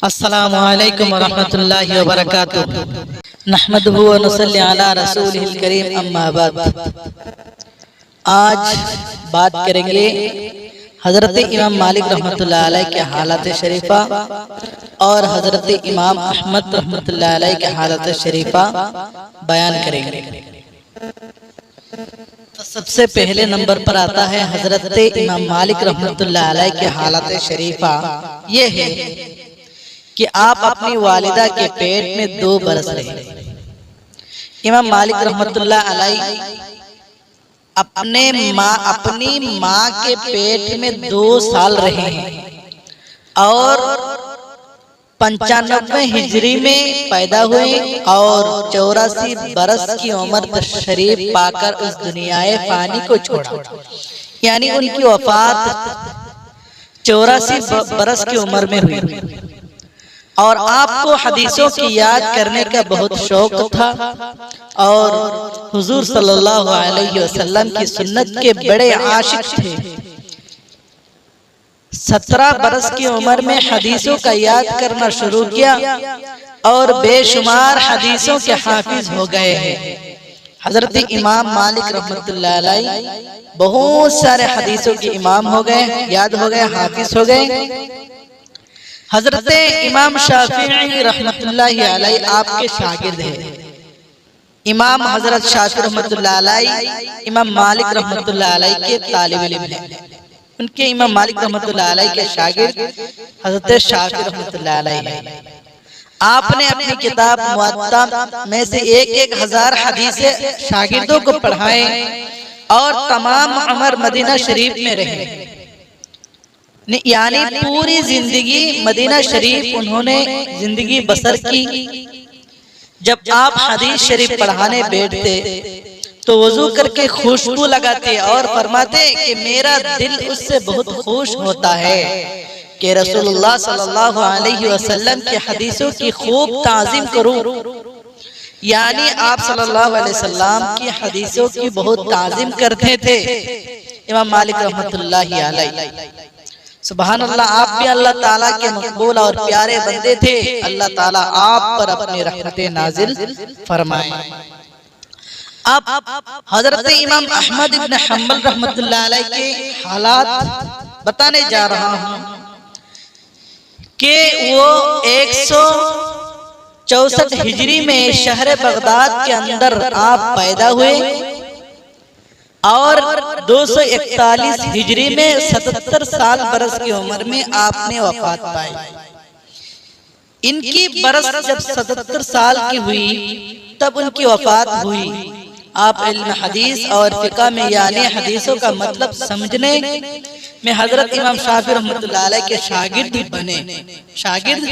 السلام علیکم ورحمۃ اللہ وبرکاتہ نحمدہ و نصلی علی رسولہ الکریم اما بعد۔ آج بات کریں گے حضرت امام مالک رحمۃ اللہ علیہ کے حالات شریفہ اور حضرت امام احمد رحمۃ اللہ علیہ کے حالات شریفہ بیان کریں گے۔ تو سب سے پہلے نمبر پر آتا ہے حضرت امام مالک رحمۃ اللہ علیہ کے حالات شریفہ۔ یہ ہے کہ آپ اپنی والدہ کے پیٹ میں 2 برس رہے۔ امام مالک رحمۃ اللہ علیہ اپنی ماں کے پیٹ میں 2 سال رہے ہیں اور 95 ہجری میں پیدا ہوئے اور 84 برس کی عمر تشریف پا کر اس دنیائے فانی کو چھوڑا، یعنی ان کی وفات 84 برس کی عمر میں ہوئی۔ اور آپ کو حدیثوں کی یاد کرنے کا بہت شوق تھا اور حضور صلی اللہ علیہ وسلم کی سنت کے بڑے عاشق تھے۔ 17 برس کی عمر میں حدیثوں کا یاد کرنا شروع کیا اور بے شمار حدیثوں کے حافظ ہو گئے ہیں۔ حضرت امام مالک رحمۃ اللہ علیہ بہت سارے حدیثوں کے امام ہو گئے، یاد ہو گئے، حافظ ہو گئے۔ حضرت امام شافعی رحمۃ اللہ علیہ آپ کے شاگرد ہیں۔ امام حضرت شافعی رحمۃ اللہ علیہ امام مالک رحمۃ اللہ علیہ کے طالب علم ہیں۔ ان کے امام مالک رحمۃ اللہ علیہ کے شاگرد حضرت شافعی رحمۃ اللہ علیہ ہیں۔ آپ نے اپنی کتاب موطا میں سے 1000 حدیثیں شاگردوں کو پڑھائے اور تمام عمر مدینہ شریف میں رہے، یعنی پوری زندگی مدینہ شریف انہوں نے زندگی بسر کی۔ جب آپ حدیث شریف پڑھانے بیٹھتے تو وضو کر کے خوشبو لگاتے اور فرماتے کہ میرا دل اس سے بہت خوش ہوتا ہے کہ رسول اللہ صلی اللہ علیہ وسلم کی حدیثوں کی خوب تعظیم کروں، یعنی آپ صلی اللہ علیہ وسلم کی حدیثوں کی بہت تعظیم کرتے تھے امام مالک رحمۃ اللہ علیہ۔ سبحان اللہ، آپ بھی اللہ تعالیٰ کے مقبول اور پیارے بندے تھے۔ اللہ تعالیٰ آپ پر اپنی رحمتیں نازل فرمائے۔ اب حضرت امام احمد بن حنبل رحمۃ اللہ علیہ کے حالات بتانے جا رہا ہوں کہ وہ 164 ہجری میں شہر بغداد کے اندر آپ پیدا ہوئے اور 241 ہجری میں 77 سال برس کی عمر میں آپ نے وفات پائی۔ ان کی برس جب 77 سال کی ہوئی تب ان کی وفات ہوئی۔ آپ علم حدیث اور فقہ میں یعنی حدیثوں کا مطلب سمجھنے میں حضرت امام شافعی رحمۃ اللہ علیہ کے شاگرد بنے، شاگرد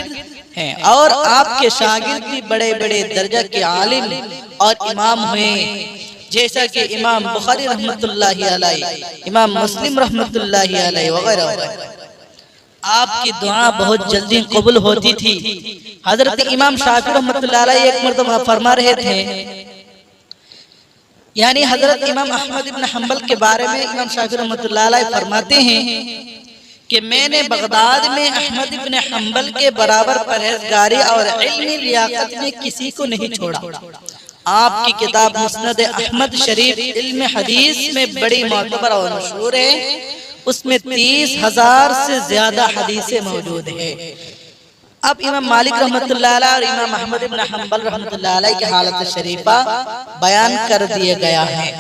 ہیں، اور آپ کے شاگرد بھی بڑے بڑے درجہ کے عالم اور امام ہوئے، جیسا کہ امام بخاری رحمۃ اللہ علیہ، امام مسلم رحمۃ اللہ علیہ وغیرہ وغیرہ۔ آپ کی دعا بہت جلدی قبول ہوتی تھی۔ حضرت امام شافعی رحمۃ اللہ علیہ ایک مرتبہ فرما رہے تھے، یعنی حضرت امام احمد بن حنبل کے بارے میں امام شافعی رحمۃ اللہ علیہ فرماتے ہیں کہ میں نے بغداد میں احمد بن حنبل کے برابر پرہیزگاری اور علمی لیاقت میں کسی کو نہیں چھوڑا۔ آپ کی کتاب مسند احمد شریف علم حدیث میں بڑی معتبر اور مشہور ہے، اس میں 30,000 سے زیادہ حدیثیں موجود ہیں۔ اب امام مالک رحمۃ اللہ علیہ اور امام احمد بن حنبل رحمۃ اللہ علیہ کی حالت شریفہ بیان کر دیا گیا ہے۔